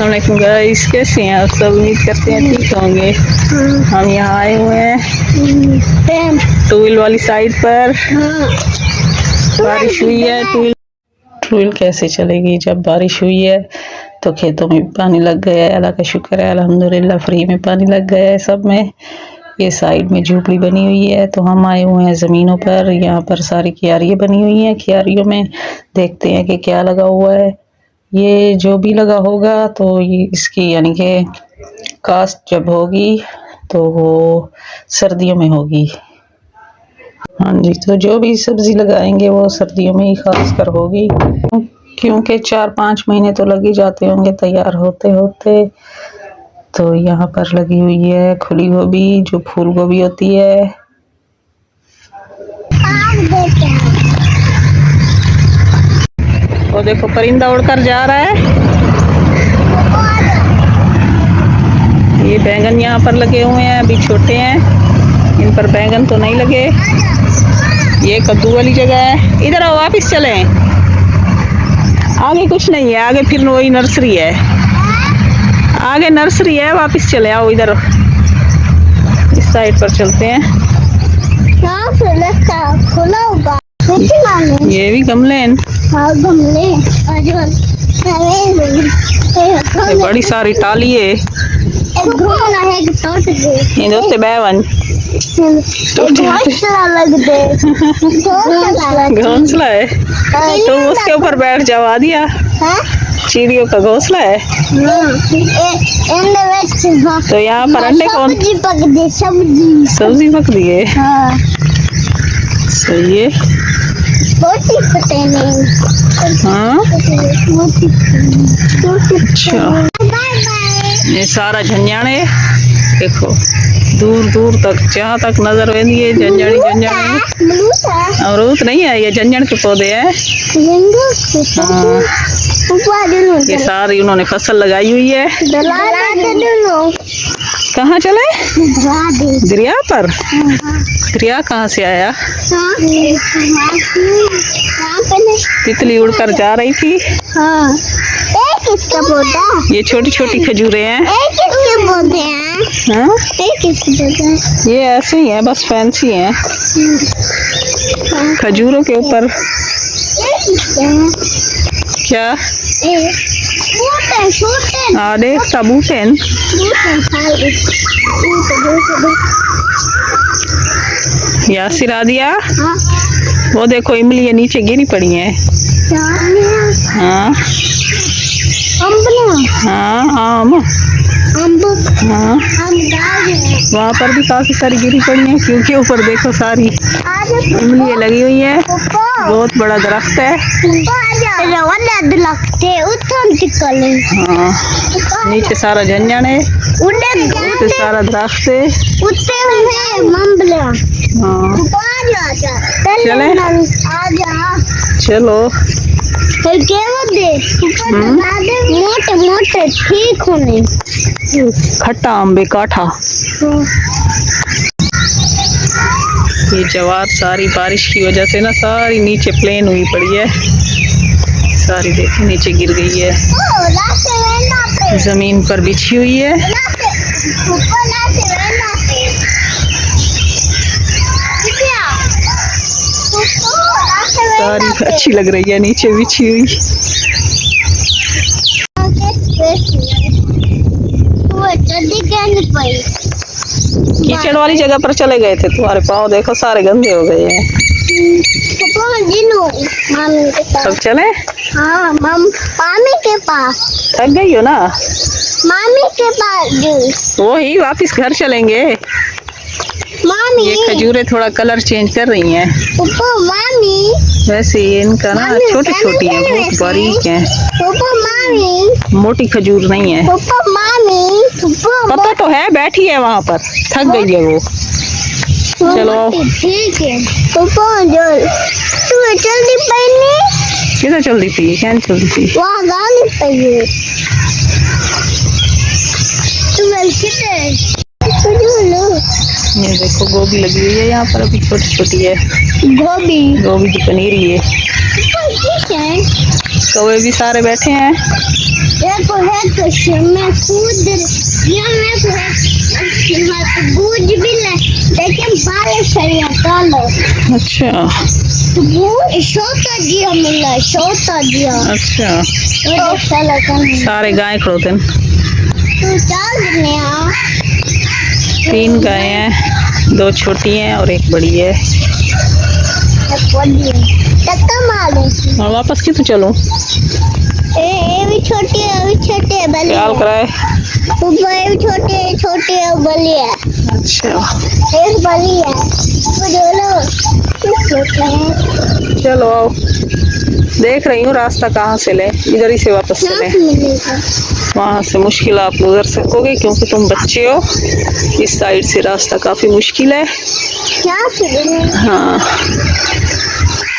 अस्सलाम वालेकुम गाइस, कैसे हैं आप सब? उम्मीद करते हैं ठीक होंगे। हम यहाँ आए हुए हैं टू व्हील वाली साइड पर। बारिश हुई है। टू व्हील कैसे चलेगी जब बारिश हुई है? तो खेतों में पानी लग गया है। अल्लाह का शुक्र है, अल्हम्दुलिल्लाह फ्री में पानी लग गया है सब में। ये साइड में झोपड़ी बनी हुई है तो हम आए हुए हैं ज़मीनों पर। यहाँ पर सारी क्यारियाँ बनी हुई हैं। क्यारियों में देखते हैं कि क्या लगा हुआ है। ये जो भी लगा होगा तो ये इसकी यानी कि कास्ट जब होगी तो वो सर्दियों में होगी। हाँ जी, तो जो भी सब्जी लगाएंगे वो सर्दियों में ही खास कर होगी, क्योंकि 4-5 महीने तो लग ही जाते होंगे तैयार होते होते। तो यहाँ पर लगी हुई है खुली गोभी, जो फूल गोभी होती है। वो देखो परिंदा उड़कर जा रहा है। ये बैंगन यहाँ पर लगे हुए हैं, अभी छोटे हैं, इन पर बैंगन तो नहीं लगे। ये कद्दू वाली जगह है। इधर आओ, वापिस चलें। आगे कुछ नहीं है, आगे फिर वही नर्सरी है। आगे नर्सरी है, वापिस चले आओ इधर, इस साइड पर चलते हैं। खुला होगा। ये भी गमले हैं। हाँ, गमले। बड़ी सारी टाली है। इधर बैवन घोंसला है तो उसके ऊपर बैठ जावा दिया। चिड़ियों का घोंसला है। तो यहाँ पर अंडे कौन? सब्जी पक दी है। सही है। हाँ, अच्छा। ये सारा झंझाण है, देखो दूर दूर तक, जहाँ तक नजर वेंदी है झंझाणी झंझाणी। अमरूद नहीं है, ये झंझाण के पौधे हैं। हाँ, ये सारी उन्होंने फसल लगाई हुई है। कहाँ चले? दरिया पर। दरिया कहाँ से आया? तितली उड़कर जा रही थी। हाँ। ये छोटी छोटी खजूरें हैं। हाँ? ये ऐसे ही है, बस फैंसी हैं। खजूरों के ऊपर क्या? देख सबूतन। यासिर आ दिया। वो देखो इमली है, नीचे गिरी पड़ी है। हाँ हाँ, आम। हाँ, वहाँ पर भी काफी सारी गिरी पड़ी हैं, क्योंकि ऊपर देखो सारी इमली लगी हुई है। बहुत बड़ा दरख्त है। हाँ, नीचे सारा झंझाण है, ऊपर सारा दरख्त है। हाँ, चले चलो। मोटे मोटे ठीक होने, खट्टा आम बेकाठा। ये जवार सारी बारिश की वजह से ना सारी नीचे प्लेन हुई पड़ी है। सारी देखो नीचे गिर गई है, जमीन पर बिछी हुई है। सारी अच्छी लग रही है नीचे बिछी हुई। कीचड़ वाली जगह पर चले गए थे, तुम्हारे पाँव देखो सारे गंदे हो गए हैं। अब चले? हाँ, मामी के पास। थक गई हो ना? मामी के पास। वो ही वापिस घर चलेंगे। मामी, ये खजूरें थोड़ा कलर चेंज कर रही हैं। मामी, वैसे इनका ना छोटी छोटी है, बहुत बारीक है। मामी, मोटी खजूर नहीं है। मामी, पता तो है, बैठी है वहाँ पर, थक गई है वो। चलो ठीक है। तुम्हें जल्दी पहनी? किधर चलती थी? क्या चलती थी? वहाँ गाड़ी पे। तुम्हें किधर? ये देखो गोभी लगी हुई है यहाँ पर, अभी छोटी छोटी है। गोभी की पनीरी है। कौवे भी सारे बैठे हैं। देखो है तो मैं कूद या मैं तो बूझ भी ले लेकिन बाल सही है कालो। अच्छा वो छोटा दिया मिला छोटा दिया। अच्छा तो चला सारे गाय खड़ोते हैं। तू चल ने 3 गाय हैं, 2 छोटी हैं और 1 बड़ी है। टक्का मारो और वापस की तो चलो। ये भी छोटी है बली ख्याल कराए। ऊपर भी छोटी है बली है। अच्छा एक बली है वो चलो आओ, देख रही हूँ रास्ता कहाँ से ले, इधर ही से वापस चले। वहाँ से मुश्किल आप गुजर सकोगे क्योंकि तुम बच्चे हो। इस साइड से रास्ता काफी मुश्किल है। हाँ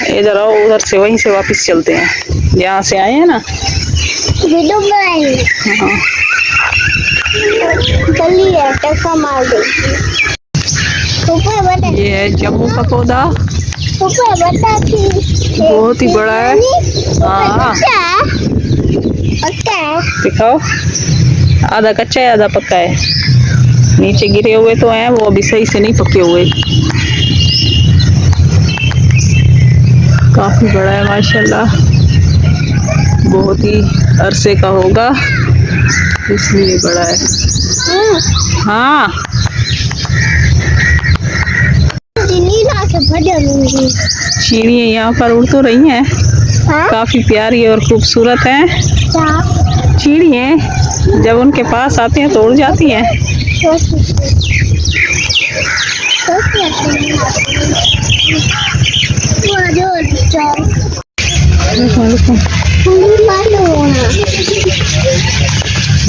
इधर आओ, उधर से वहीं से वापस चलते हैं जहाँ से आए हैं ना। हाँ गली है टक्का मार दे। ये है जम्मू का पौधा, बता बहुत ही बड़ा है। हाँ दिखाओ, आधा कच्चा है आधा पक्का है। नीचे गिरे हुए तो हैं, वो अभी सही से नहीं पके हुए। काफी बड़ा है माशाल्लाह, बहुत ही अरसे का होगा इसलिए बड़ा है। हाँ चिड़ियाँ यहाँ पर उड़ तो रही हैं। काफी प्यारी और खूबसूरत हैं चिड़ियाँ, जब उनके पास आते हैं तो उड़ जाती हैं।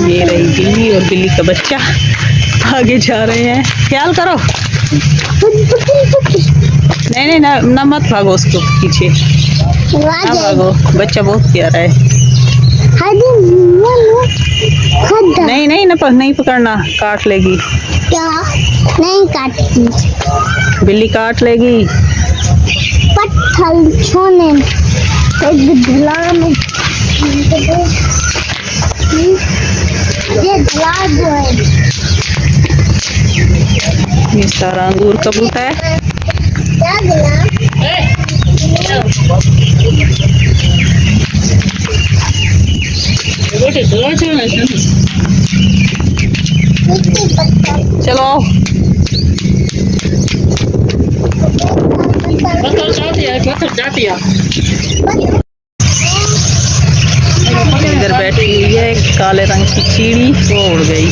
ये रही बिल्ली और बिल्ली का बच्चा आगे जा रहे हैं। ख्याल करो, नहीं ना मत भागो उसको पीछे, ना भागो, बच्चा बहुत प्यारा है। नहीं पकड़ना, काट लेगी। क्या नहीं काटेगी, बिल्ली काट लेगी। पत्थर छोने ये सारा अंगूर का बूटा है। चलो इधर बैठी हुई है काले रंग की चिड़ी, वो उड़ गई।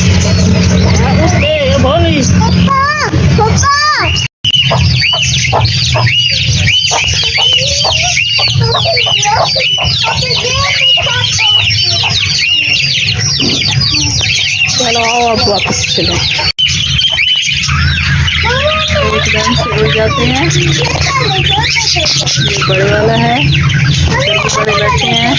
चलो आओ अब वापस चलो, एकदम से उड़ जाते हैं। ये बड़े वाला है, बड़े बैठे हैं।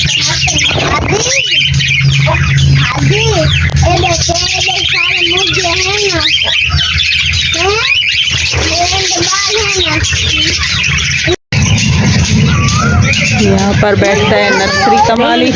यहाँ पर बैठता है नर्सरी का मालिक।